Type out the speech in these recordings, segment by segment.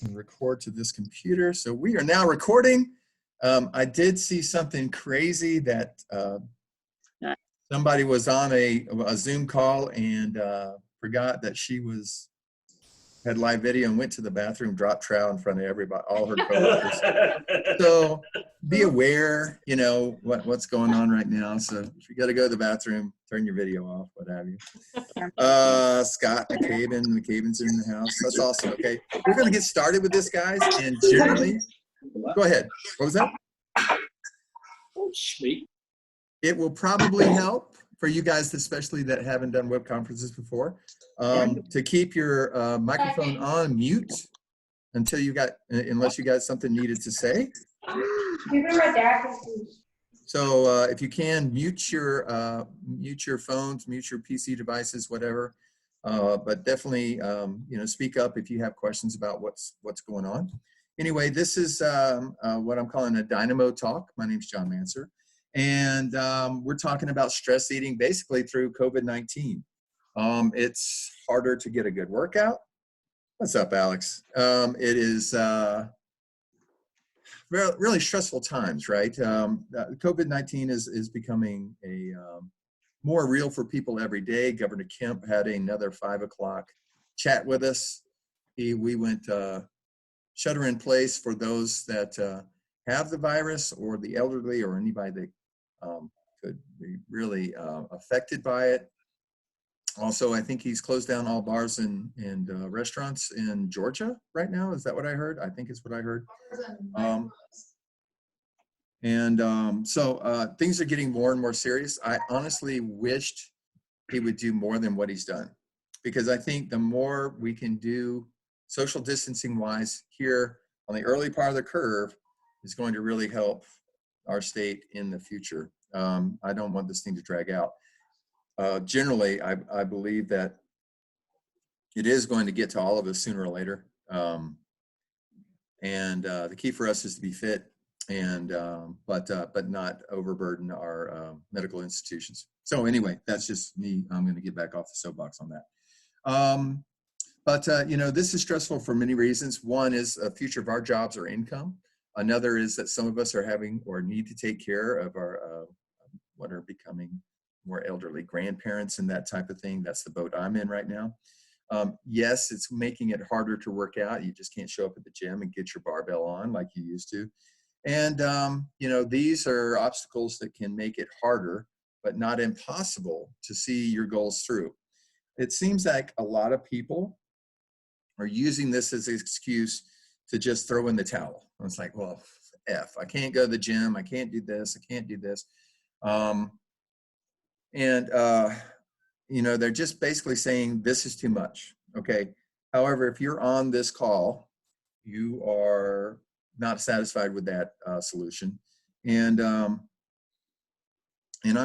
and record to this computer. So we are now recording. I did see something crazy that somebody was on a Zoom call and forgot that she had live video and went to the bathroom, dropped trout in front of everybody, all her coworkers. So be aware, you know, what's going on right now. So if you got to go to the bathroom, turn your video off, what have you. Scott McCaben's in the house. That's awesome. Okay, we're going to get started with this, guys. And generally, go ahead. What was that? Oh, sweet. It will probably help for you guys, especially that haven't done web conferences before, to keep your microphone on mute until unless you got something needed to say. So if you can, mute your phones, mute your PC devices, whatever. But definitely, you know, speak up if you have questions about what's going on. Anyway, this is what I'm calling a Dynamo Talk. My name's John Manser. And we're talking about stress eating basically through COVID-19. It's harder to get a good workout. What's up, Alex? It is really stressful times, right? COVID-19 is becoming a more real for people every day. Governor Kemp had another 5 o'clock chat with us. We went shelter in place for those that have the virus or the elderly or anybody that could be really affected by it. Also, I think he's closed down all bars and restaurants in Georgia right now. Is that what I heard? I think it's what I heard. So things are getting more and more serious. I honestly wished he would do more than what he's done, because I think the more we can do social distancing wise here on the early part of the curve is going to really help our state in the future. I don't want this thing to drag out. Generally, I believe that it is going to get to all of us sooner or later. The key for us is to be fit and but not overburden our medical institutions. So anyway, that's just me. I'm going to get back off the soapbox on that. You know, this is stressful for many reasons. One is the future of our jobs or income. Another is that some of us are having or need to take care of our what are becoming more elderly grandparents and that type of thing. That's the boat I'm in right now. Yes, it's making it harder to work out. You just can't show up at the gym and get your barbell on like you used to. And, you know, these are obstacles that can make it harder, but not impossible to see your goals through. It seems like a lot of people are using this as an excuse to just throw in the towel. It's like, well, I can't go to the gym. I can't do this. I can't do this. You know, they're just basically saying this is too much. Okay. However, if you're on this call, you are not satisfied with that solution. And I'm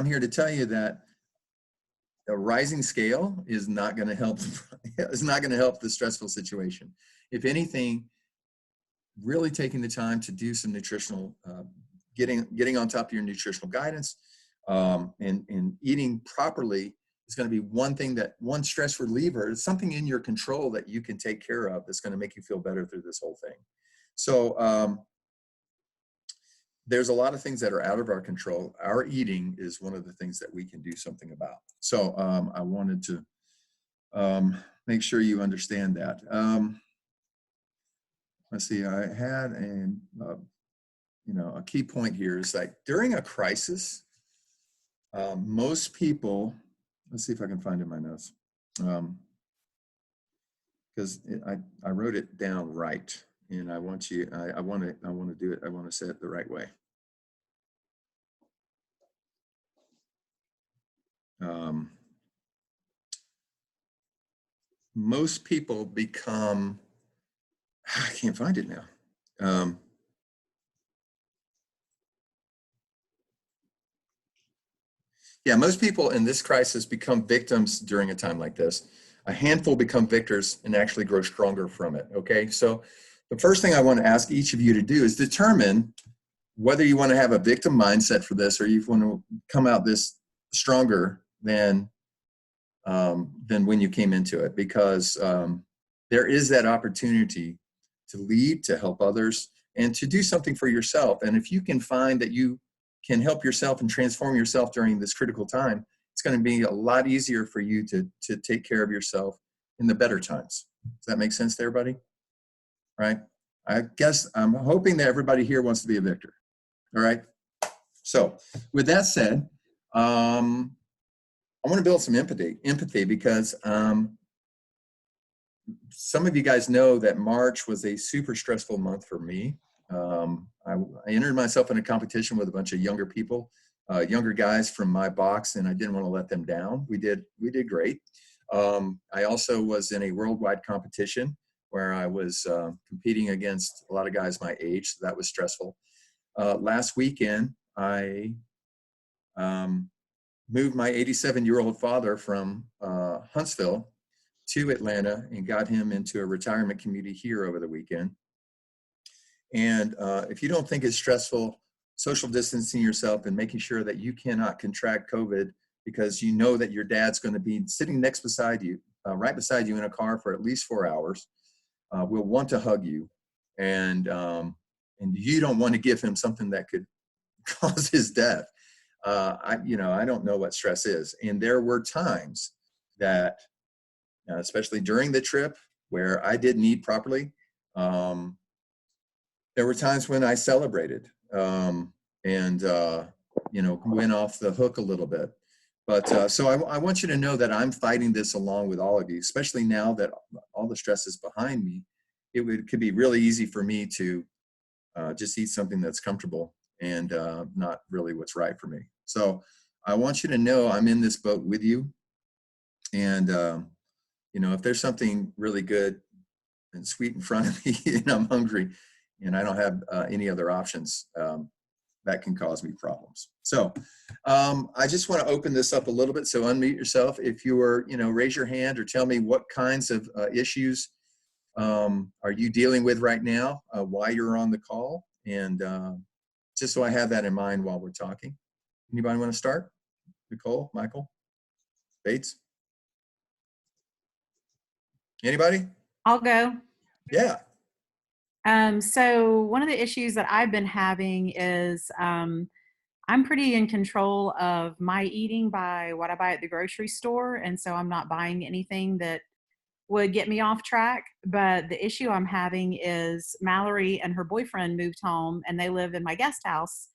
here to tell you that a rising scale is not going to help. It's not going to help the stressful situation. If anything, really taking the time to do some nutritional, getting on top of your nutritional guidance, and eating properly is going to be one stress reliever. It's something in your control that you can take care of that's going to make you feel better through this whole thing. So there's a lot of things that are out of our control. Our eating is one of the things that we can do something about. So I wanted to make sure you understand that. Let's see, I had a key point here is like during a crisis, most people, let's see if I can find it in my notes, because I wrote it down right, and I want to do it. I want to say it the right way. Most people become, I can't find it now. Yeah, most people in this crisis become victims during a time like this. A handful become victors and actually grow stronger from it, okay? So the first thing I want to ask each of you to do is determine whether you want to have a victim mindset for this or you want to come out this stronger than when you came into it, because there is that opportunity lead, to help others, and to do something for yourself. And if you can find that you can help yourself and transform yourself during this critical time, it's going to be a lot easier for you to take care of yourself in the better times. Does that make sense to everybody? Right? I guess I'm hoping that everybody here wants to be a victor. All right. So with that said, I want to build some empathy because some of you guys know that March was a super stressful month for me. I entered myself in a competition with a bunch of younger people, younger guys from my box, and I didn't want to let them down. We did great. I also was in a worldwide competition where I was competing against a lot of guys my age, so that was stressful. Last weekend, I moved my 87-year-old father from Huntsville to Atlanta and got him into a retirement community here over the weekend. And if you don't think it's stressful, social distancing yourself and making sure that you cannot contract COVID because you know that your dad's going to be sitting next beside you, right beside you in a car for at least 4 hours, will want to hug you, and you don't want to give him something that could cause his death. I don't know what stress is, and there were times that, especially during the trip, where I didn't eat properly. There were times when I celebrated and went off the hook a little bit. But so I want you to know that I'm fighting this along with all of you, especially now that all the stress is behind me. It could be really easy for me to just eat something that's comfortable and not really what's right for me. So I want you to know I'm in this boat with you. And, if there's something really good and sweet in front of me and I'm hungry and I don't have any other options, that can cause me problems. So I just want to open this up a little bit. So unmute yourself. If you are, raise your hand or tell me what kinds of issues are you dealing with right now, why you're on the call, and just so I have that in mind while we're talking. Anybody want to start? Nicole, Michael, Bates? Anybody? I'll go. Yeah. So one of the issues that I've been having is I'm pretty in control of my eating by what I buy at the grocery store. And so I'm not buying anything that would get me off track. But the issue I'm having is Mallory and her boyfriend moved home and they live in my guest house.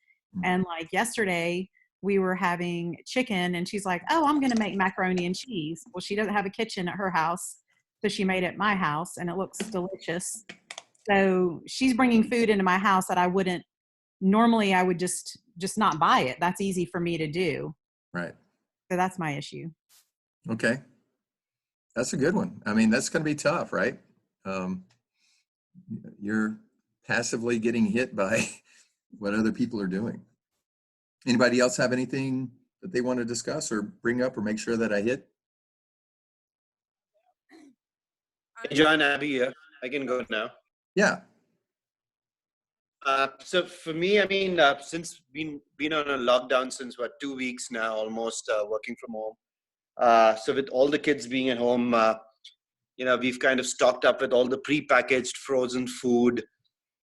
And like yesterday, we were having chicken and she's like, oh, I'm going to make macaroni and cheese. Well, she doesn't have a kitchen at her house. So she made it at my house and it looks delicious. So she's bringing food into my house that I wouldn't normally. I would just not buy it. That's easy for me to do. Right. So that's my issue. Okay. That's a good one. I mean, that's going to be tough, right? You're passively getting hit by what other people are doing. Anybody else have anything that they want to discuss or bring up or make sure that I hit? Hey, John, Abby here. I can go now. Yeah. So for me, I mean, since been on a lockdown since 2 weeks now, almost working from home. So with all the kids being at home, we've kind of stocked up with all the pre-packaged frozen food.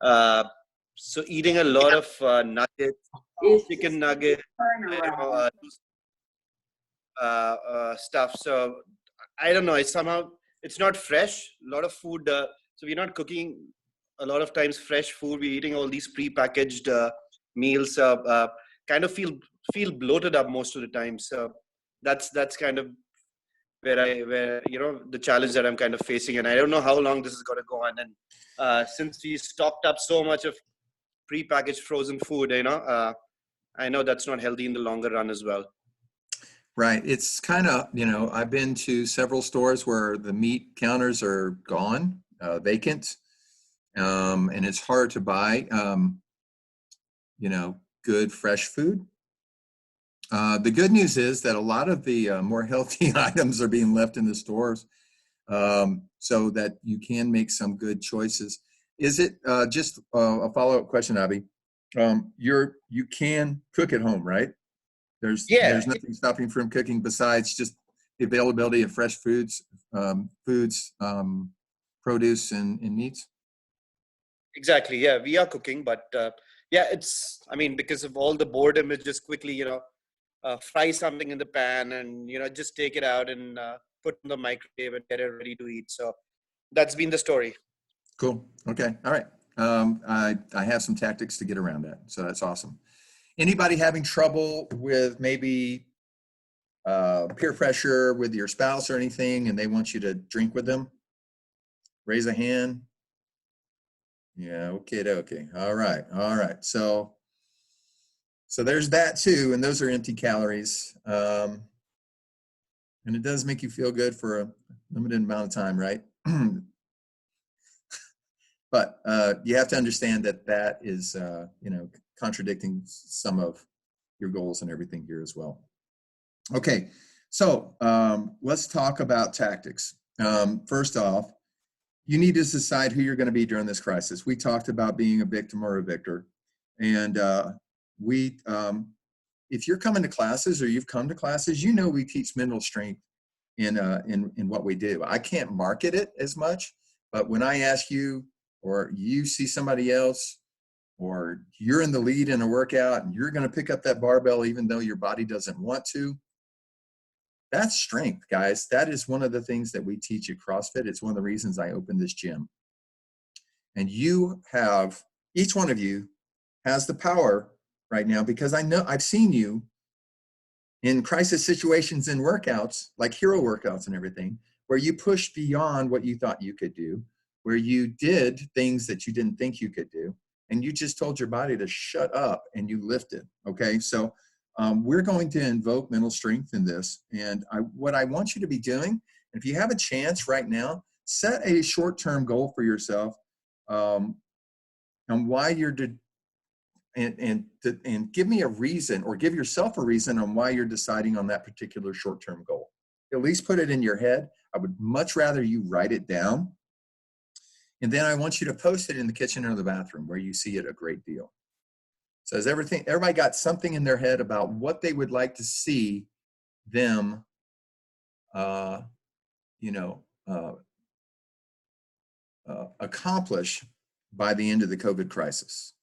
So eating a lot of nuggets, chicken nuggets, stuff. So I don't know. It's not fresh. A lot of food. So we're not cooking a lot of times fresh food. We're eating all these pre-packaged meals. Kind of feel bloated up most of the time. So that's kind of where the challenge that I'm kind of facing, and I don't know how long this is going to go on. And since we stocked up so much of pre-packaged frozen food, I know that's not healthy in the longer run as well. Right. It's kind of, I've been to several stores where the meat counters are gone, vacant, and it's hard to buy, good fresh food. The good news is that a lot of the more healthy items are being left in the stores, so that you can make some good choices. Is it just a follow-up question, Abby? You can cook at home, right? There's nothing stopping you from cooking besides just the availability of fresh foods, produce, and meats. Exactly. Yeah, we are cooking, but yeah, it's, I mean, because of all the boredom, it's just quickly, fry something in the pan and, just take it out and put in the microwave and get it ready to eat. So that's been the story. Cool. Okay. All right. I have some tactics to get around that. So that's awesome. Anybody having trouble with maybe peer pressure with your spouse or anything, and they want you to drink with them? Raise a hand. Yeah. Okay. All right. All right. So there's that too, and those are empty calories. And it does make you feel good for a limited amount of time, right? But you have to understand that is, contradicting some of your goals and everything here as well. Okay, so let's talk about tactics. First off, you need to decide who you're going to be during this crisis. We talked about being a victim or a victor, and if you're coming to classes or you've come to classes, we teach mental strength in what we do. I can't market it as much, but when I ask you, or you see somebody else, or you're in the lead in a workout and you're going to pick up that barbell even though your body doesn't want to, that's strength, guys. That is one of the things that we teach at CrossFit. It's one of the reasons I opened this gym. And each one of you has the power right now, because I know I've seen you in crisis situations in workouts, like hero workouts and everything, where you pushed beyond what you thought you could do, where you did things that you didn't think you could do, and you just told your body to shut up and you lifted. Okay, so we're going to invoke mental strength in this. And what I want you to be doing, if you have a chance right now, set a short-term goal for yourself, and why you're and give me a reason, or give yourself a reason on why you're deciding on that particular short-term goal. At least put it in your head. I would much rather you write it down. And then I want you to post it in the kitchen or the bathroom where you see it a great deal. So everybody got something in their head about what they would like to see them, accomplish by the end of the COVID crisis.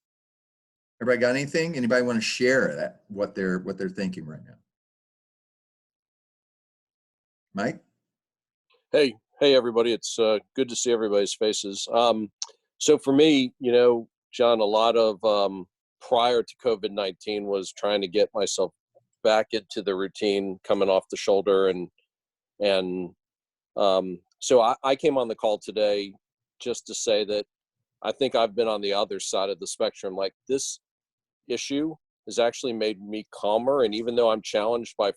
Everybody got anything? Anybody want to share that, what they're thinking right now? Mike? Hey, everybody. It's good to see everybody's faces. So for me, John, a lot of prior to COVID-19 was trying to get myself back into the routine coming off the shoulder. And so I came on the call today just to say that I think I've been on the other side of the spectrum. Like, this issue has actually made me calmer. And even though I'm challenged by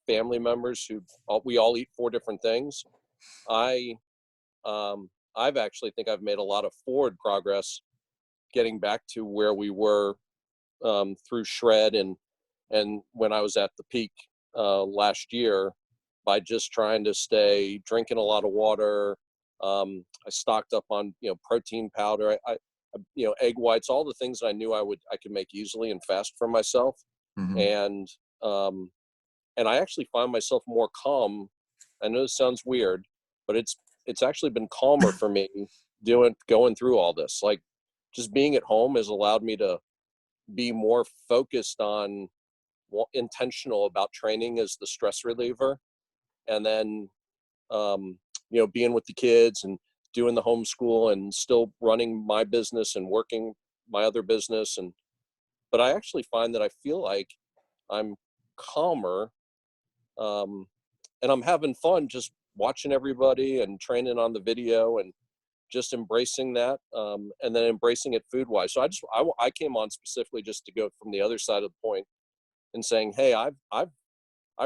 family members we all eat 4 different things, I've actually think I've made a lot of forward progress getting back to where we were through shred and when I was at the peak last year, by just trying to stay drinking a lot of water. I stocked up on protein powder, I egg whites, all the things that I knew I could make easily and fast for myself. Mm-hmm. And I actually find myself more calm. I know this sounds weird, but it's actually been calmer for me going through all this. Like, just being at home has allowed me to be more focused on, intentional about training as the stress reliever. And then, being with the kids and doing the homeschool and still running my business and working my other business. But I actually find that I feel like I'm calmer, and I'm having fun just watching everybody and training on the video and just embracing that, and then embracing it food wise. So I came on specifically just to go from the other side of the point and saying, hey, I've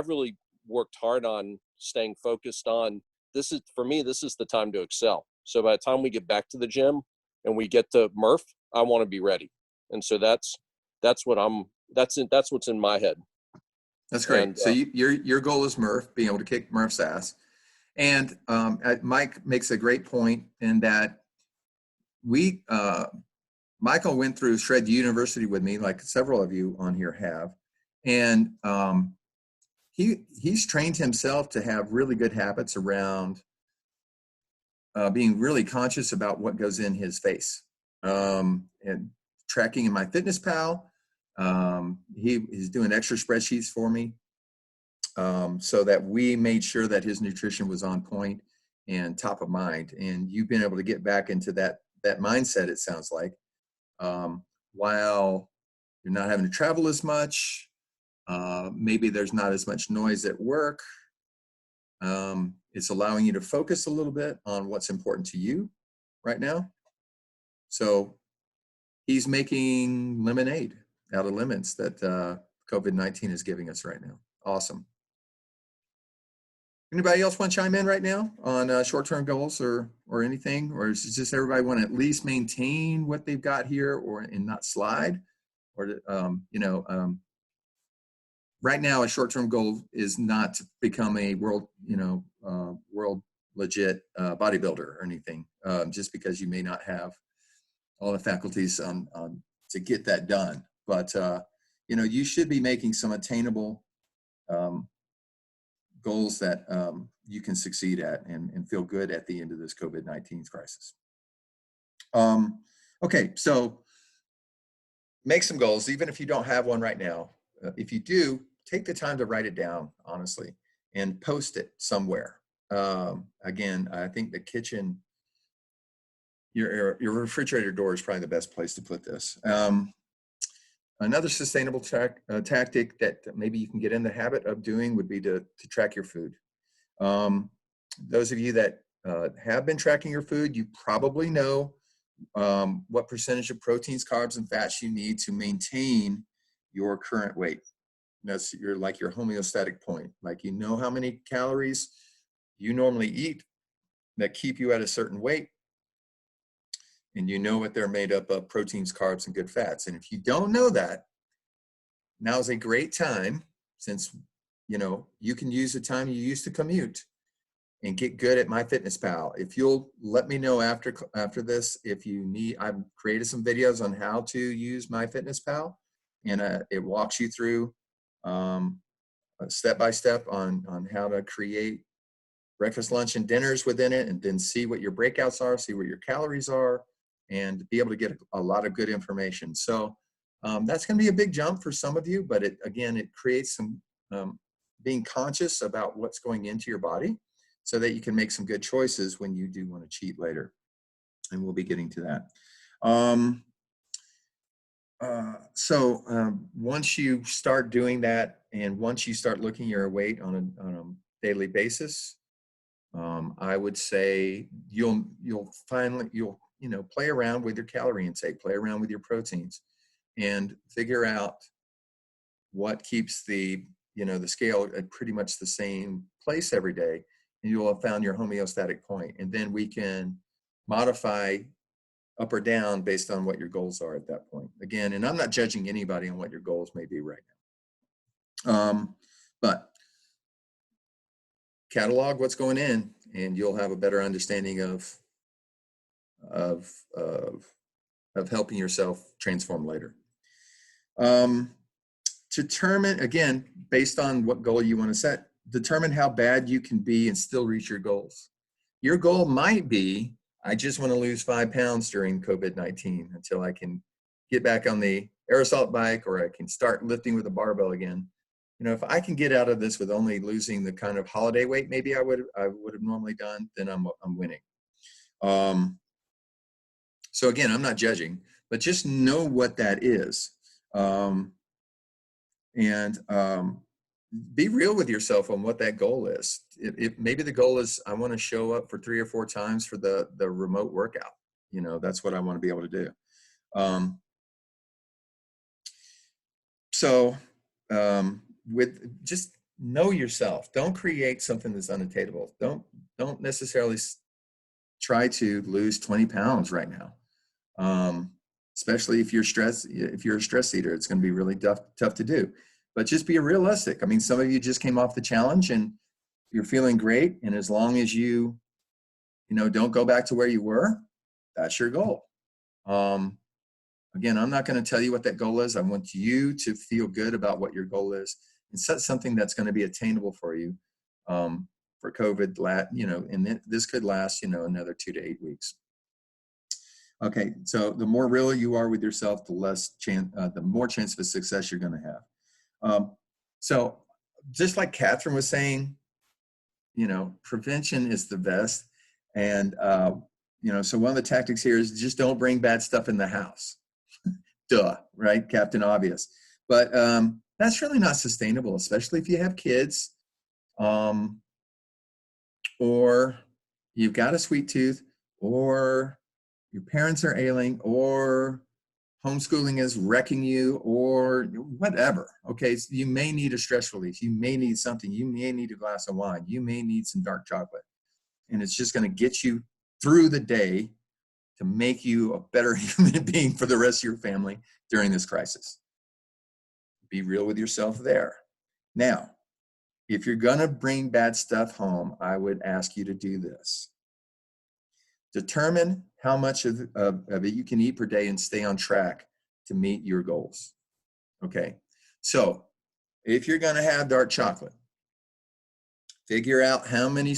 really worked hard on staying focused on this. Is, for me, this is the time to excel. So by the time we get back to the gym and we get to Murph, I want to be ready. And so that's what's in my head. That's great. And, so your goal is Murph, being able to kick Murph's ass. And Mike makes a great point in that Michael went through Shred University with me, like several of you on here have. And he's trained himself to have really good habits around being really conscious about what goes in his face. and tracking in MyFitnessPal. He's doing extra spreadsheets for me, so that we made sure that his nutrition was on point and top of mind. And you've been able to get back into that mindset, it sounds like, while you're not having to travel as much. Maybe there's not as much noise at work. It's allowing you to focus a little bit on what's important to you right now. So he's making lemonade out of lemons that COVID-19 is giving us right now. Awesome. Anybody else want to chime in right now on short-term goals or anything? Or is it just everybody want to at least maintain what they've got here and not slide? Or, right now, a short-term goal is not to become a world legit bodybuilder or anything, just because you may not have all the faculties to get that done. But, you should be making some attainable goals that you can succeed at and feel good at the end of this COVID-19 crisis. Okay, so make some goals, even if you don't have one right now. If you do, take the time to write it down, honestly, and post it somewhere. Again, I think the kitchen, your refrigerator door is probably the best place to put this. Another sustainable tactic that maybe you can get in the habit of doing would be to track your food. Those of you that have been tracking your food, you probably know what percentage of proteins, carbs, and fats you need to maintain your current weight. That's your homeostatic point. Like, you know how many calories you normally eat that keep you at a certain weight, and you know what they're made up of: proteins, carbs, and good fats. And if you don't know that, now's a great time, since you can use the time you used to commute and get good at MyFitnessPal. If you'll let me know after this, if you need, I've created some videos on how to use MyFitnessPal, and it walks you through step by step on how to create breakfast, lunch, and dinners within it, and then see what your breakouts are, see what your calories are, and be able to get a lot of good information. So that's going to be a big jump for some of you, but it creates some being conscious about what's going into your body, so that you can make some good choices when you do want to cheat later. And we'll be getting to that. Once you start doing that, and once you start looking at your weight on a daily basis, I would say you'll play around with your calorie intake, play around with your proteins, and figure out what keeps the scale at pretty much the same place every day, and you'll have found your homeostatic point. And then we can modify up or down based on what your goals are at that point. Again, and I'm not judging anybody on what your goals may be right now. But catalog what's going in, and you'll have a better understanding of helping yourself transform later. Determine, again, based on what goal you want to set, determine how bad you can be and still reach your goals. Your goal might be, I just want to lose 5 pounds during COVID-19 until I can get back on the aerosol bike, or I can start lifting with a barbell again. If I can get out of this with only losing the kind of holiday weight maybe I would have normally done, then I'm winning. So again, I'm not judging, but just know what that is. And be real with yourself on what that goal is. Maybe the goal is, I want to show up for 3 or 4 times for the remote workout. That's what I want to be able to do. With just know yourself. Don't create something that's unattainable. Don't necessarily try to lose 20 pounds right now. Especially if you're a stress eater, it's going to be really tough to do. But just be realistic. I mean, some of you just came off the challenge and you're feeling great. And as long as you don't go back to where you were, that's your goal. Again, I'm not going to tell you what that goal is. I want you to feel good about what your goal is and set something that's going to be attainable for you for COVID. And this could last, another 2 to 8 weeks. Okay, so the more real you are with yourself, the more chance of success you're going to have. So just like Catherine was saying, prevention is the best. And, so one of the tactics here is just don't bring bad stuff in the house. Duh, right? Captain Obvious. But that's really not sustainable, especially if you have kids, or you've got a sweet tooth, or your parents are ailing, or homeschooling is wrecking you, or whatever. Okay, so you may need a stress relief. You may need something. You may need a glass of wine. You may need some dark chocolate. And it's just going to get you through the day to make you a better human being for the rest of your family during this crisis. Be real with yourself there. Now, if you're going to bring bad stuff home, I would ask you to do this. Determine how much of it you can eat per day and stay on track to meet your goals. Okay, so if you're going to have dark chocolate, figure out how many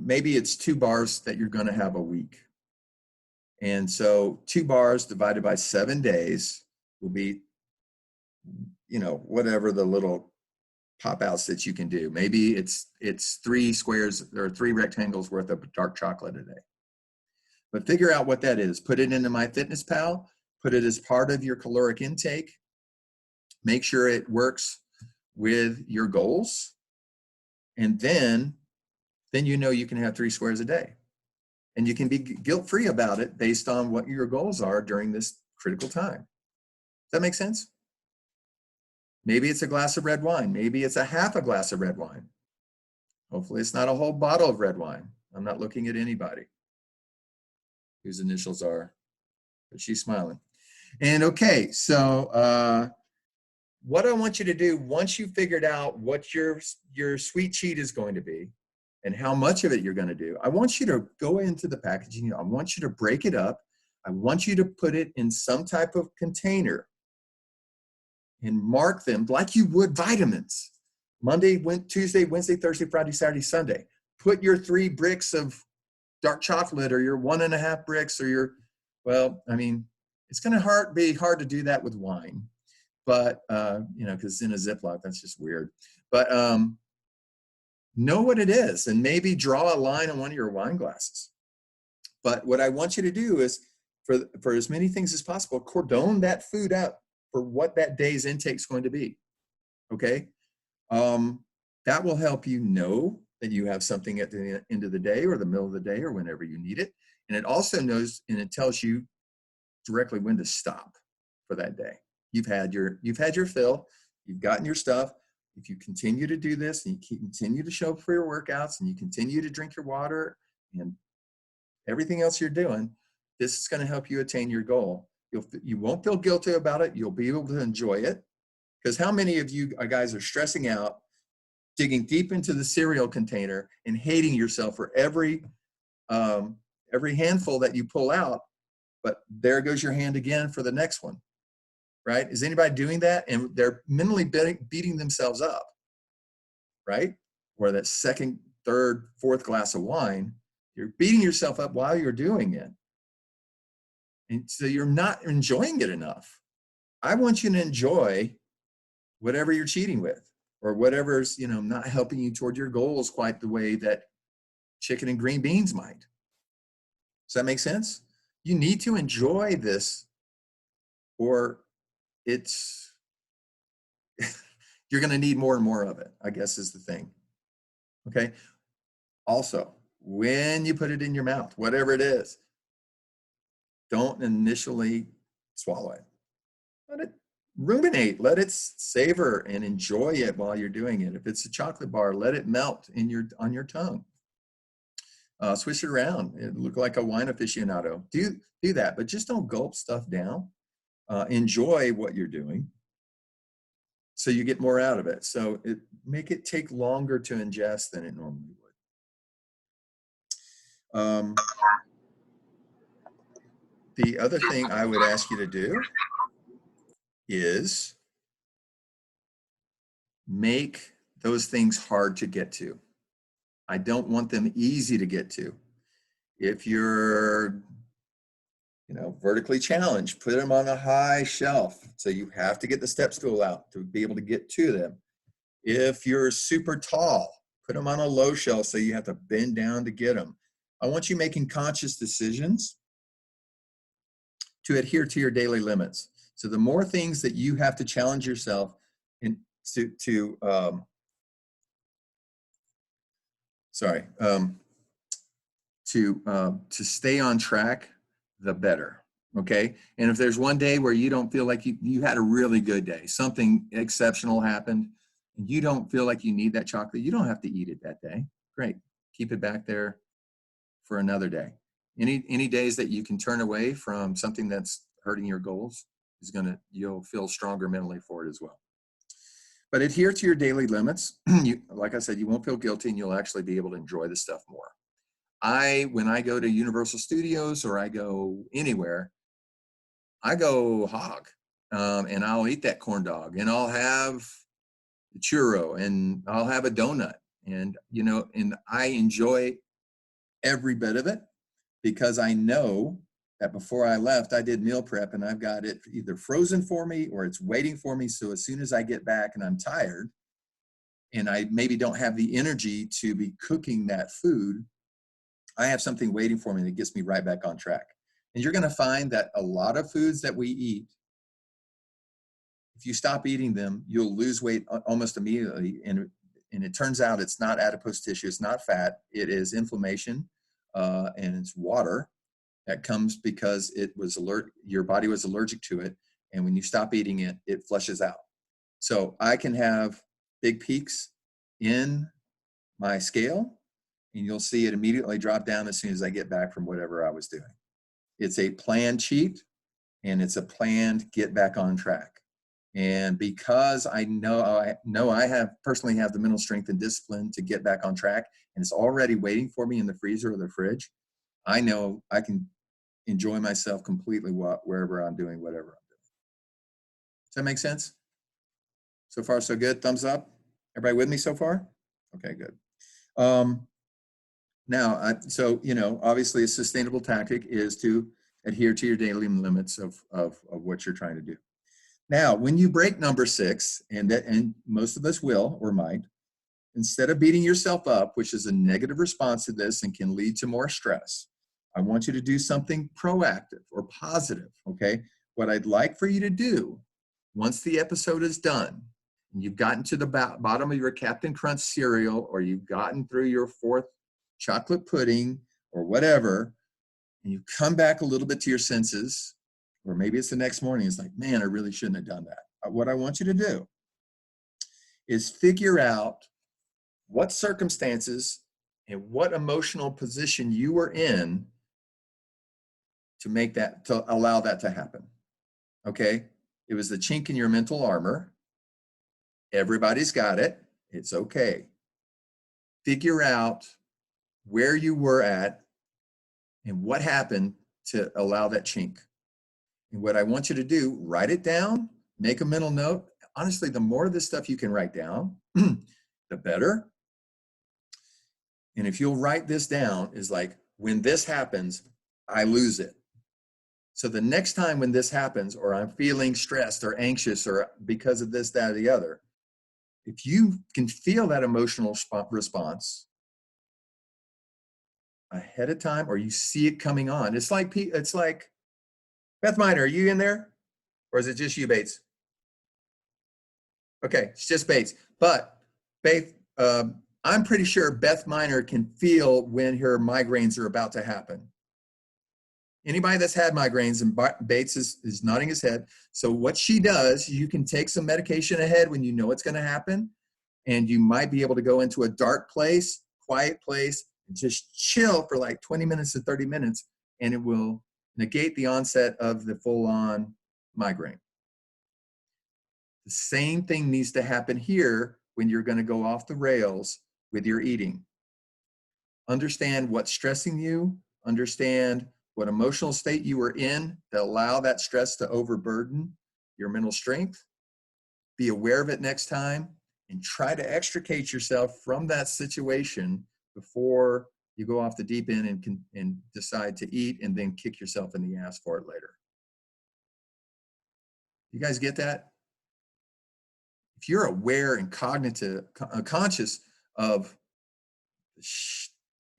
maybe it's 2 bars that you're going to have a week. And so 2 bars divided by 7 days will be, whatever the little pop outs that you can do. Maybe it's 3 squares or 3 rectangles worth of dark chocolate a day. But figure out what that is. Put it into MyFitnessPal. Put it as part of your caloric intake. Make sure it works with your goals. And then you can have 3 squares a day. And you can be guilt-free about it based on what your goals are during this critical time. Does that make sense? Maybe it's a glass of red wine. Maybe it's a half a glass of red wine. Hopefully it's not a whole bottle of red wine. I'm not looking at anybody whose initials are, but she's smiling. And okay, so what I want you to do, once you've figured out what your sweet cheat is going to be and how much of it you're going to do, I want you to go into the packaging. I want you to break it up. I want you to put it in some type of container and mark them like you would vitamins. Monday, Tuesday, Wednesday, Thursday, Friday, Saturday, Sunday. Put your 3 bricks of dark chocolate or your 1.5 bricks or it's going to be hard to do that with wine, but, because it's in a Ziploc, that's just weird. But know what it is and maybe draw a line on one of your wine glasses. But what I want you to do is for as many things as possible, cordon that food up for what that day's intake is going to be. Okay. That will help you know that you have something at the end of the day or the middle of the day or whenever you need it. And it also knows, and it tells you directly when to stop for that day. You've had your fill, you've gotten your stuff. If you continue to do this and you continue to show up for your workouts and you continue to drink your water and everything else you're doing, this is going to help you attain your goal. You won't feel guilty about it. You'll be able to enjoy it. Because how many of you guys are stressing out, digging deep into the cereal container and hating yourself for every handful that you pull out, but there goes your hand again for the next one, right? Is anybody doing that? And they're mentally beating themselves up, right? Or that second, third, fourth glass of wine, you're beating yourself up while you're doing it. And so you're not enjoying it enough. I want you to enjoy whatever you're cheating with or whatever's, not helping you toward your goals quite the way that chicken and green beans might. Does that make sense? You need to enjoy this or it's, you're going to need more and more of it, I guess is the thing. Okay. Also, when you put it in your mouth, whatever it is, don't initially swallow it. Let it ruminate, let it savor and enjoy it while you're doing it. If it's a chocolate bar, let it melt on your tongue. Switch it around. It look like a wine aficionado. Do that, but just don't gulp stuff down. Enjoy what you're doing so you get more out of it. So make it take longer to ingest than it normally would. The other thing I would ask you to do is make those things hard to get to. I don't want them easy to get to. If you're, vertically challenged, put them on a high shelf. So you have to get the step stool out to be able to get to them. If you're super tall, put them on a low shelf so you have to bend down to get them. I want you making conscious decisions to adhere to your daily limits. So the more things that you have to challenge yourself and to stay on track, the better. Okay. And if there's one day where you don't feel like you had a really good day, something exceptional happened, and you don't feel like you need that chocolate, you don't have to eat it that day. Great. Keep it back there for another day. Any days that you can turn away from something that's hurting your goals you'll feel stronger mentally for it as well. But adhere to your daily limits. Like I said, you won't feel guilty and you'll actually be able to enjoy the stuff more. When I go to Universal Studios or I go anywhere, I go hog, and I'll eat that corn dog, and I'll have the churro, and I'll have a donut, and and I enjoy every bit of it because I know that before I left, I did meal prep, and I've got it either frozen for me or it's waiting for me. So as soon as I get back and I'm tired, and I maybe don't have the energy to be cooking that food, I have something waiting for me that gets me right back on track. And you're going to find that a lot of foods that we eat, if you stop eating them, you'll lose weight almost immediately. And it turns out it's not adipose tissue, it's not fat, it is inflammation, and it's water that comes because your body was allergic to it. And when you stop eating it, it flushes out. So I can have big peaks in my scale, and you'll see it immediately drop down as soon as I get back from whatever I was doing. It's a planned cheat, and it's a planned get back on track. And because I know I personally have the mental strength and discipline to get back on track, and it's already waiting for me in the freezer or the fridge, I know I can enjoy myself completely wherever I'm doing whatever I'm doing. Does that make sense? So far, so good. Thumbs up. Everybody with me so far? Okay, good. Now, obviously a sustainable tactic is to adhere to your daily limits of what you're trying to do. Now, when you break number 6, and most of us will or might, instead of beating yourself up, which is a negative response to this and can lead to more stress, I want you to do something proactive or positive, okay? What I'd like for you to do, once the episode is done, and you've gotten to the bottom of your Captain Crunch cereal, or you've gotten through your 4th chocolate pudding or whatever, and you come back a little bit to your senses, or maybe it's the next morning, it's like, man, I really shouldn't have done that. What I want you to do is figure out what circumstances and what emotional position you were in to allow that to happen. Okay? It was the chink in your mental armor. Everybody's got it. It's okay. Figure out where you were at and what happened to allow that chink. And what I want you to do, write it down, make a mental note. Honestly, the more of this stuff you can write down, the better. And if you'll write this down, is like, when this happens, I lose it. So the next time when this happens, or I'm feeling stressed or anxious or because of this, that, or the other, if you can feel that emotional response ahead of time, or you see it coming on, it's like Beth Miner, are you in there? Or is it just you, Bates? Okay, it's just Bates. But Beth, I'm pretty sure Beth Miner can feel when her migraines are about to happen. Anybody that's had migraines, and Bates is nodding his head. So what she does, you can take some medication ahead when you know it's going to happen, and you might be able to go into a dark place, quiet place, and just chill for like 20 minutes to 30 minutes, and it will negate the onset of the full-on migraine. The same thing needs to happen here when you're going to go off the rails with your eating. Understand what's stressing you, understand what emotional state you were in that allow that stress to overburden your mental strength. Be aware of it next time and try to extricate yourself from that situation before you go off the deep end and decide to eat and then kick yourself in the ass for it later. You guys get that? If you're aware and conscious of,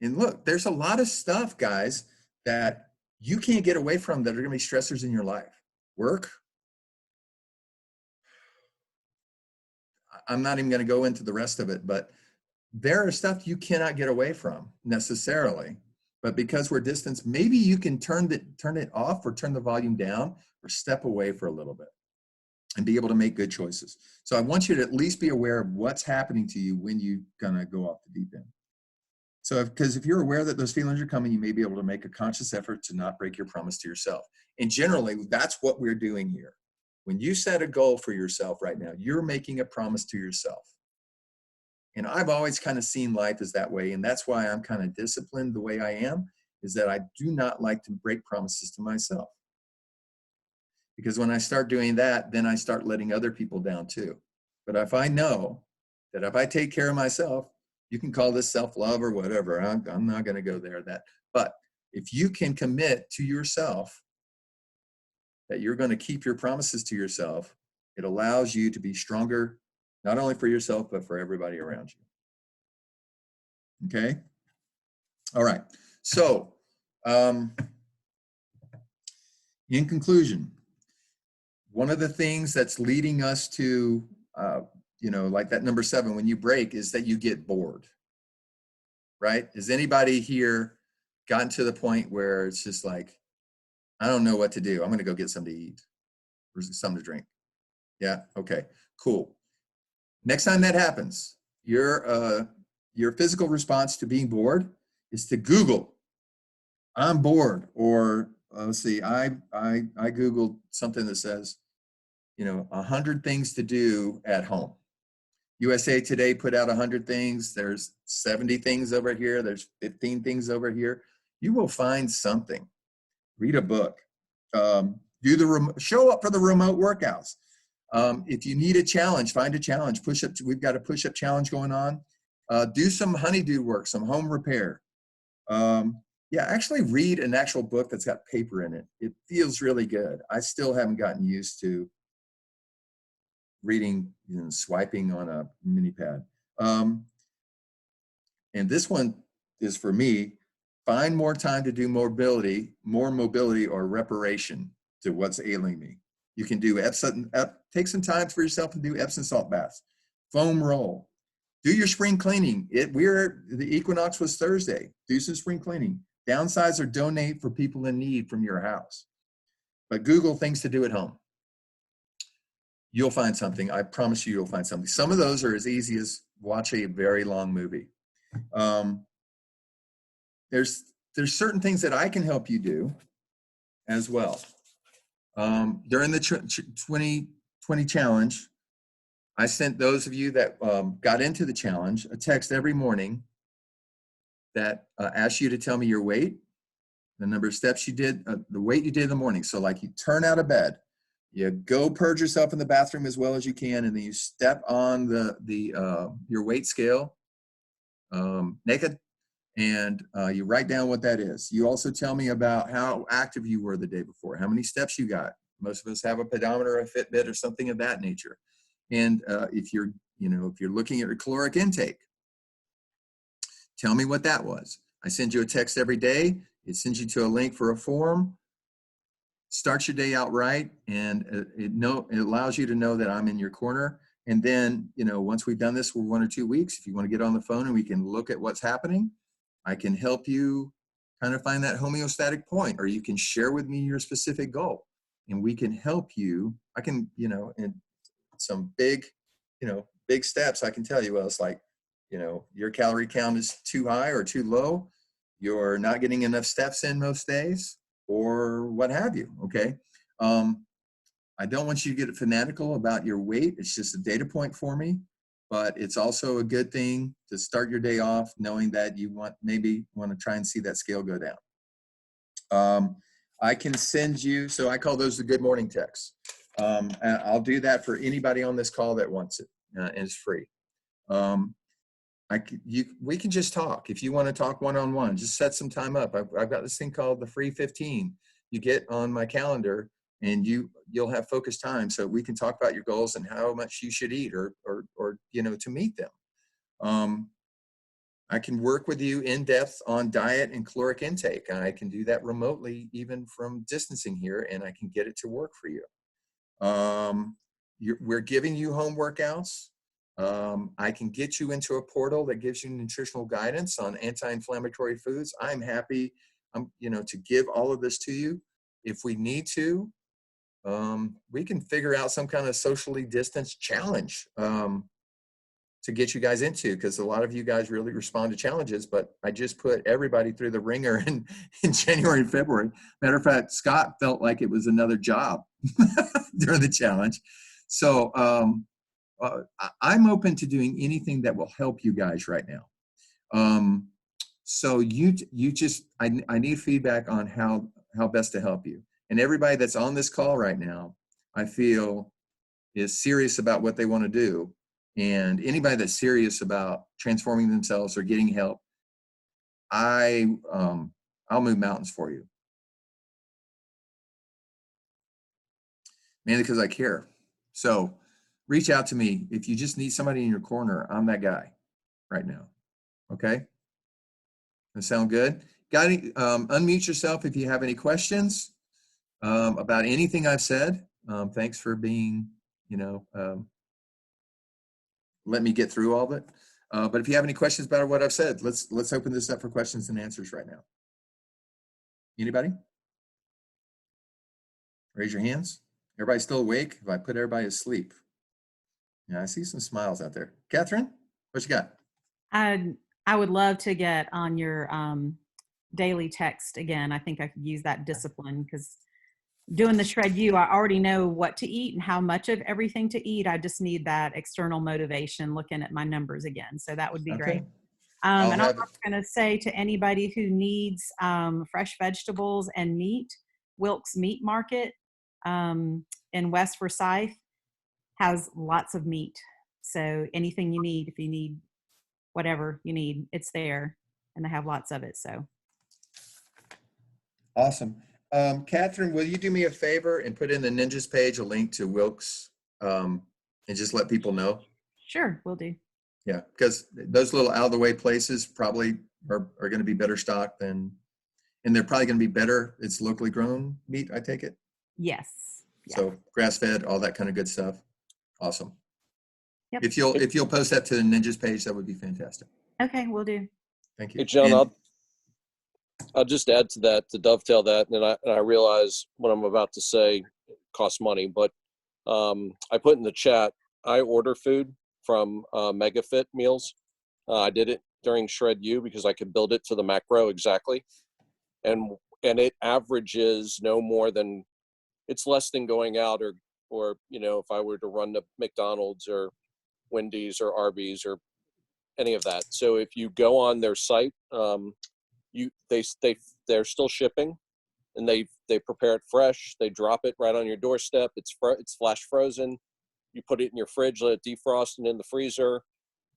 and look, there's a lot of stuff, guys, that you can't get away from that are going to be stressors in your life. Work. I'm not even going to go into the rest of it, but there are stuff you cannot get away from necessarily. But because we're distanced, maybe you can turn it off or turn the volume down or step away for a little bit and be able to make good choices. So I want you to at least be aware of what's happening to you when you're going to go off the deep end. So because if you're aware that those feelings are coming, you may be able to make a conscious effort to not break your promise to yourself. And generally, that's what we're doing here. When you set a goal for yourself right now, you're making a promise to yourself. And I've always kind of seen life as that way. And that's why I'm kind of disciplined the way I am, is that I do not like to break promises to myself. Because when I start doing that, then I start letting other people down too. But if I know that if I take care of myself, you can call this self-love or whatever. I'm not going to go there. But if you can commit to yourself that you're going to keep your promises to yourself, it allows you to be stronger, not only for yourself, but for everybody around you. Okay? All right. So, in conclusion, one of the things that's leading us to, like that number 7, when you break, is that you get bored, right? Has anybody here gotten to the point where it's just like, I don't know what to do. I'm going to go get something to eat or something to drink. Yeah. Okay, cool. Next time that happens, your physical response to being bored is to Google, I'm bored, or let's see, I Googled something that says, 100 things to do at home. USA Today put out 100 things. There's 70 things over here. There's 15 things over here. You will find something. Read a book. Show up for the remote workouts. If you need a challenge, find a challenge. Push up. We've got a push-up challenge going on. Do some honeydew work, some home repair. Actually read an actual book that's got paper in it. It feels really good. I still haven't gotten used to reading, swiping on a mini pad. And this one is for me. Find more time to do more mobility or reparation to what's ailing me. You can do take some time for yourself and do Epsom salt baths, foam roll, do your spring cleaning. The equinox was Thursday. Do some spring cleaning. Downsize or donate for people in need from your house. But Google things to do at home. You'll find something. I promise you'll find something. Some of those are as easy as watch a very long movie. There's certain things that I can help you do as well. During the 2020 challenge, I sent those of you that got into the challenge a text every morning that asked you to tell me your weight, the number of steps you did, the weight you did in the morning. So like you turn out of bed, you go purge yourself in the bathroom as well as you can, and then you step on your weight scale naked, and you write down what that is. You also tell me about how active you were the day before, how many steps you got. Most of us have a pedometer, a Fitbit, or something of that nature. And if you're looking at your caloric intake, tell me what that was. I send you a text every day. It sends you to a link for a form. Start your day out right, and it allows you to know that I'm in your corner. And then, once we've done this for 1 or 2 weeks, if you want to get on the phone and we can look at what's happening, I can help you kind of find that homeostatic point, or you can share with me your specific goal, and we can help you. I can, in some big steps, I can tell you, well, it's like, your calorie count is too high or too low. You're not getting enough steps in most days, or what have you. Okay. I don't want you to get fanatical about your weight. It's just a data point for me, but it's also a good thing to start your day off knowing that you maybe want to try and see that scale go down. I can send you, so I call those the good morning texts. And I'll do that for anybody on this call that wants it, and it's free. we can just talk. If you want to talk one-on-one, just set some time up. I've got this thing called the free 15. You get on my calendar and you'll have focused time so we can talk about your goals and how much you should eat or to meet them. I can work with you in depth on diet and caloric intake. And I can do that remotely, even from distancing here, and I can get it to work for you. We're giving you home workouts. I can get you into a portal that gives you nutritional guidance on anti-inflammatory foods. I'm happy, to give all of this to you. If we need to, we can figure out some kind of socially distanced challenge to get you guys into, because a lot of you guys really respond to challenges, but I just put everybody through the ringer in January and February. Matter of fact, Scott felt like it was another job during the challenge. So I'm open to doing anything that will help you guys right now. So I need feedback on how best to help you. And everybody that's on this call right now, I feel is serious about what they want to do. And anybody that's serious about transforming themselves or getting help, I'll move mountains for you. Mainly because I care. So reach out to me. If you just need somebody in your corner, I'm that guy right now. Okay? That sound good? Unmute yourself if you have any questions about anything I've said. Thanks for being, let me get through all of it. But if you have any questions about what I've said, let's open this up for questions and answers right now. Anybody? Raise your hands. Everybody still awake? If I put everybody asleep. Yeah, I see some smiles out there. Catherine, what you got? I would love to get on your daily text again. I think I could use that discipline, because doing the Shred U, I already know what to eat and how much of everything to eat. I just need that external motivation, looking at my numbers again. So that would be great. And I'm going to say to anybody who needs fresh vegetables and meat, Wilkes Meat Market in West Forsyth has lots of meat. So anything you need, if you need whatever you need, it's there, and they have lots of it. So awesome. Catherine, will you do me a favor and put in the Ninjas page a link to Wilkes and just let people know? Sure, will do. Yeah, because those little out of the way places probably are going to be better stocked and they're probably going to be better. It's locally grown meat, I take it? Yes. Yeah. So grass fed, all that kind of good stuff. Awesome. Yep. If you'll post that to the Ninjas page, that would be fantastic. Okay, will do. Thank you. Hey, John, I'll just add to that, to dovetail that, and I realize what I'm about to say costs money, but I put in the chat, I order food from MegaFit Meals. I did it during Shred U because I could build it to the macro exactly, and it averages no more than, it's less than going out or if I were to run to McDonald's or Wendy's or Arby's or any of that. So if you go on their site, they're still shipping, and they prepare it fresh. They drop it right on your doorstep. It's flash frozen. You put it in your fridge, let it defrost, and in the freezer.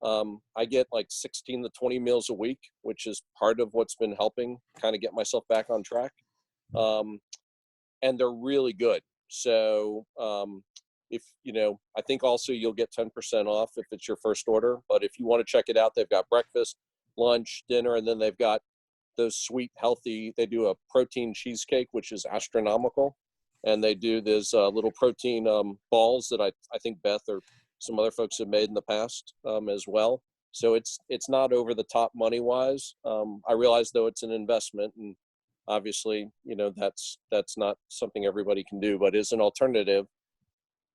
I get like 16 to 20 meals a week, which is part of what's been helping kind of get myself back on track. And they're really good. So I think also you'll get 10% off if it's your first order. But if you want to check it out, they've got breakfast, lunch, dinner, and then they've got those sweet, healthy, they do a protein cheesecake, which is astronomical. And they do this little protein balls that I think Beth or some other folks have made in the past as well. So it's not over the top money wise. I realize though it's an investment, and obviously, that's not something everybody can do, but as an alternative,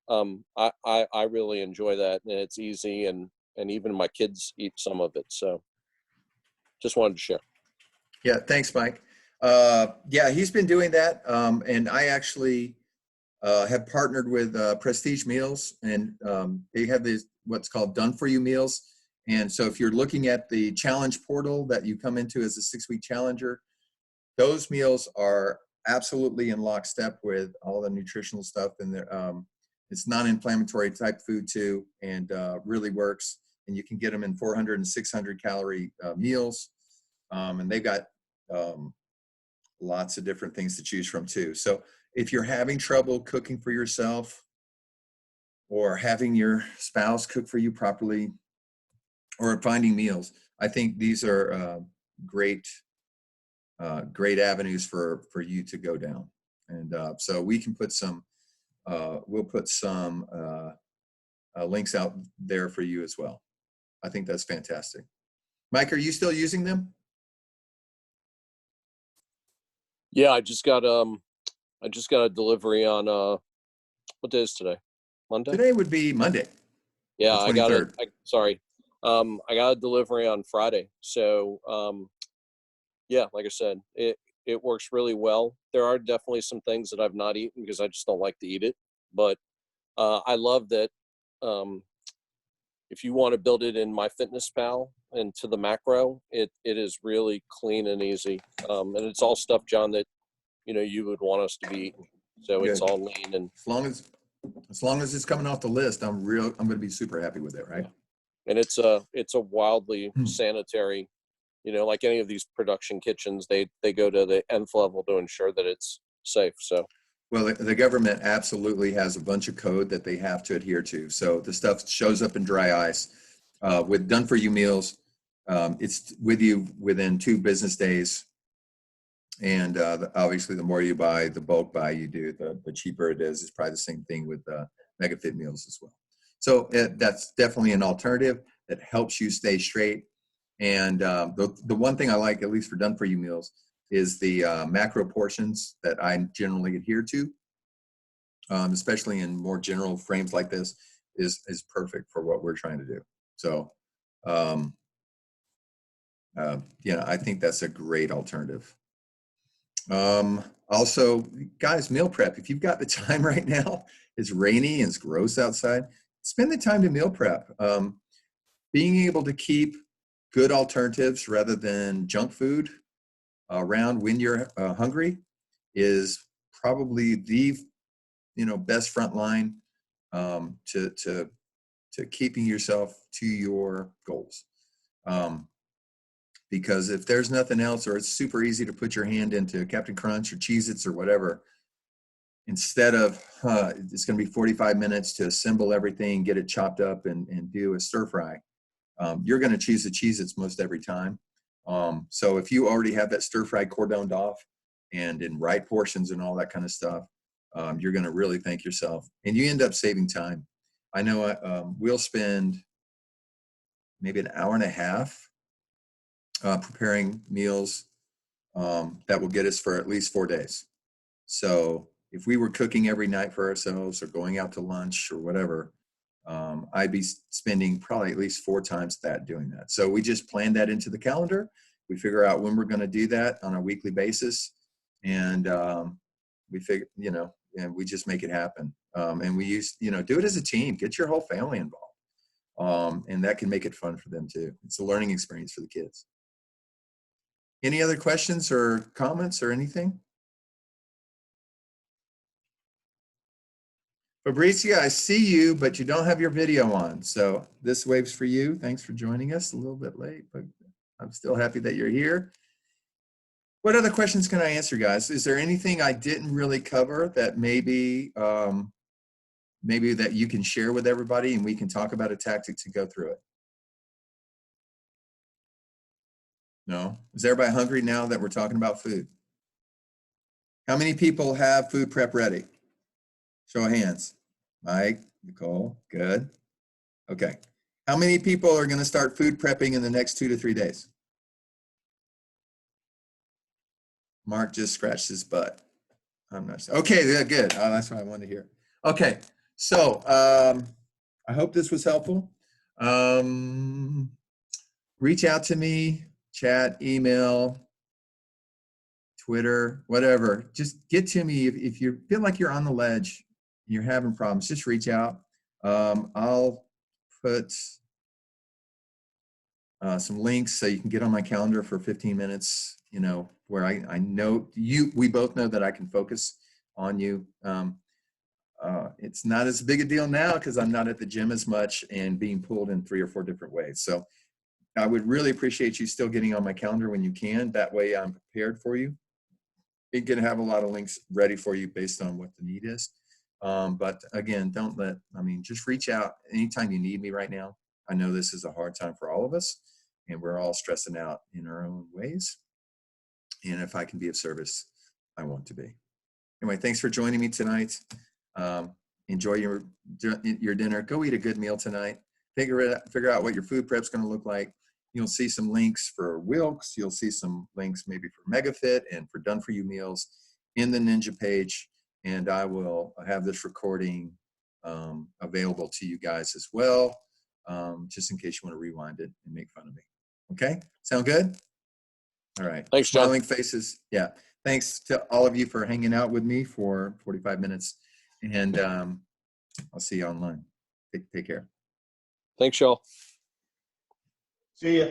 I really enjoy that, and it's easy, and even my kids eat some of it. So just wanted to share. Yeah, thanks, Mike. Yeah, he's been doing that. And I actually have partnered with Prestige Meals, and they have these what's called Done For You meals. And so if you're looking at the challenge portal that you come into as a 6-week challenger, those meals are absolutely in lockstep with all the nutritional stuff. And it's non-inflammatory type food too, and really works. and you can get them in 400 and 600 calorie meals. And they've got lots of different things to choose from too. So if you're having trouble cooking for yourself or having your spouse cook for you properly or finding meals, I think these are great avenues for you to go down. And so we can put some, we'll put some links out there for you as well. I think that's fantastic. Mike, are you still using them? Yeah, I just got a delivery on what day is today? Monday? Today would be Monday. Yeah, the I got it. 23rd. Sorry. I got a delivery on Friday. So yeah, like I said, it works really well. There are definitely some things that I've not eaten because I just don't like to eat it. But I love that if you want to build it in MyFitnessPal and to the macro, it is really clean and easy. And it's all stuff, John, that you would want us to be eating. So it's Good. all lean and As long as it's coming off the list, I'm going to be super happy with it, right? and it's a wildly sanitary, like any of these production kitchens, they go to the nth level to ensure that it's safe. So Well, the government absolutely has a bunch of code that they have to adhere to. So the stuff shows up in dry ice. With done for you meals, it's with you within 2 business days. And obviously, the more you buy, the bulk buy you do, the cheaper it is. It's probably the same thing with MegaFit meals as well. So that's definitely an alternative that helps you stay straight. And the one thing I like, at least for done for you meals, is the macro portions that I generally adhere to, especially in more general frames like this, is perfect for what we're trying to do. So, I think that's a great alternative. Also, guys, meal prep. If you've got the time right now, it's rainy and it's gross outside, spend the time to meal prep. Being able to keep good alternatives rather than junk food around when you're hungry is probably the best front line to keeping yourself to your goals. Because if there's nothing else, or it's super easy to put your hand into Captain Crunch or Cheez-Its or whatever, instead of it's going to be 45 minutes to assemble everything, get it chopped up and do a stir fry, you're going to choose the Cheez-Its most every time. So if you already have that stir fry cordoned off and in right portions and all that kind of stuff, you're going to really thank yourself, and you end up saving time. I know we'll spend maybe an hour and a half preparing meals that will get us for at least 4 days. So if we were cooking every night for ourselves or going out to lunch or whatever, I'd be spending probably at least 4 times that doing that. So we just plan that into the calendar. We figure out when we're going to do that on a weekly basis, and we figure, and we just make it happen. And we use, do it as a team. Get your whole family involved, and that can make it fun for them too. It's a learning experience for the kids. Any other questions or comments or anything? Fabricia, I see you, but you don't have your video on. So this wave's for you. Thanks for joining us a little bit late, but I'm still happy that you're here. What other questions can I answer, guys? Is there anything I didn't really cover that maybe that you can share with everybody and we can talk about a tactic to go through it? No? Is everybody hungry now that we're talking about food? How many people have food prep ready? Show of hands. Mike, Nicole, good. Okay. How many people are going to start food prepping in the next 2 to 3 days? Mark just scratched his butt. I'm not sure. Okay, yeah, good. Oh, that's what I wanted to hear. Okay, so I hope this was helpful. Reach out to me, chat, email, Twitter, whatever. Just get to me if you feel like you're on the ledge, you're having problems, just reach out. I'll put some links so you can get on my calendar for 15 minutes, where I know we both know that I can focus on you. It's not as big a deal now because I'm not at the gym as much and being pulled in 3 or 4 different ways. So I would really appreciate you still getting on my calendar when you can. That way I'm prepared for you. You're going to have a lot of links ready for you based on what the need is. But again, just reach out anytime you need me right now. I know this is a hard time for all of us, and we're all stressing out in our own ways. And if I can be of service, I want to be. Anyway, thanks for joining me tonight. Enjoy your dinner. Go eat a good meal tonight. Figure out what your food prep's going to look like. You'll see some links for Wilks. You'll see some links maybe for MegaFit and for Done For You meals in the Ninja page. And I will have this recording available to you guys as well, just in case you want to rewind it and make fun of me. Okay? Sound good? All right. Thanks, John. Smiling faces. Yeah. Thanks to all of you for hanging out with me for 45 minutes. And I'll see you online. Take care. Thanks, y'all. See ya.